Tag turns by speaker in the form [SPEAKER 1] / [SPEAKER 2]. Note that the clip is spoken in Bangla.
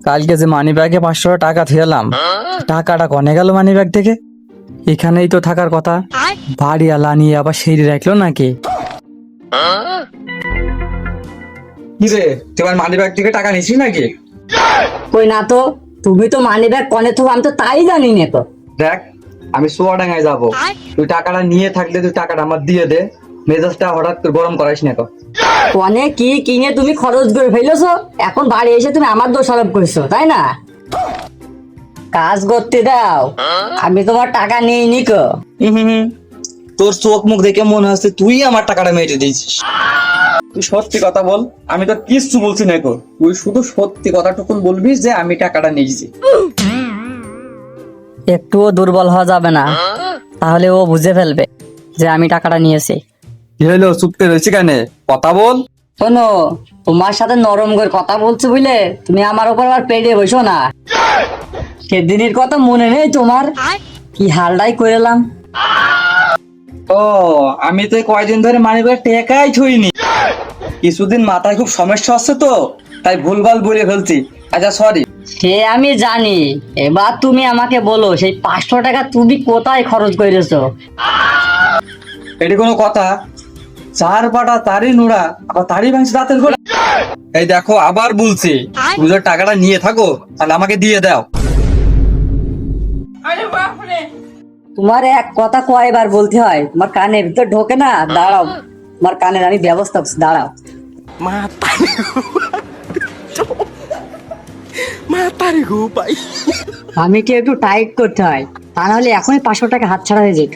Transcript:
[SPEAKER 1] কালকে যে মানি ব্যাগে 500 টাকা থুয়েলাম, টাকাটা কনে গেল মানি ব্যাগ থেকে? এখানেই তো থাকার কথা। বাড়ি আলা নিয়ে আবার সেই রাখলো নাকি? কি রে, তোমার মানি ব্যাগ থেকে টাকা নিছিস নাকি?
[SPEAKER 2] কই না তো, তুমি তো মানি ব্যাগ কনে তো আমি তো তাই জানি না তো।
[SPEAKER 1] দেখ, আমি চুয়াডাঙ্গায় যাবো, তুই টাকাটা নিয়ে থাকলে তুই টাকাটা আমার দিয়ে দে। মেজাজটা হঠাৎ করে গরম করাইস না তো।
[SPEAKER 2] কনে কি কিনে তুমি খরচ করে ফেলেছো, এখন বাড়ি এসে তুমি আমার দোষারোপ করছো, তাই না? কাজ করতে দাও, আমি তোমার টাকা নিয়ে নিকো।
[SPEAKER 1] তোর চোখ মুখ দেখে মনে হচ্ছে তুই আমার টাকাটা মেরে দিয়েছিস। তুই সত্যি কথা বল, আমি তো কিচ্ছু বলছি না। তুই শুধু সত্যি কথাটুকুন বলবি যে আমি টাকাটা নিয়েছি।
[SPEAKER 2] একটুও দুর্বল হওয়া যাবে না, তাহলে ও বুঝে ফেলবে যে আমি টাকাটা নিয়েছি।
[SPEAKER 1] কি হলো, চুপতে রয়েছে কেন? কথা বল।
[SPEAKER 2] শোনো, তোমার সাথে নরম করে কথা বলছো বুঝলে, তুমি আমার উপর আবার পেড়ে বসো না। সেদিনের কথা মনে নেই তোমার? কি হালটাই করেলাম।
[SPEAKER 1] ও, আমি তো কয়দিন ধরে মানিব্যাগ টেকাই ছুঁইনি। কিছুদিন মাথায় খুব সমস্যা হচ্ছে তো, তাই ভুলভাল বলে ফেলছি। আচ্ছা সরি।
[SPEAKER 2] সে আমি জানি, এবার তুমি আমাকে বলো সেই 500 টাকা তুমি কোথায় খরচ করেছো?
[SPEAKER 1] এটি কোনো কথা? চার পাটা তারই নোড়া, আবার তারই ভাঙছে দাঁতের গোড়া। এই দেখো, আবার বলছি, তুমি যদি টাকাটা নিয়ে থাকো তাহলে আমাকে দিয়ে দাও।
[SPEAKER 2] তোমার এক কথা কয়বার বলতে হয়, তোমার কানের ভিতর ঢোকে না? দাঁড়াও, তোমার কানের আমি ব্যবস্থা করছি, দাঁড়াও। আমি কি একটু টাইট করতে হয়, তা নাহলে এখনই 500 টাকা হাত ছাড়া হয়ে যেত।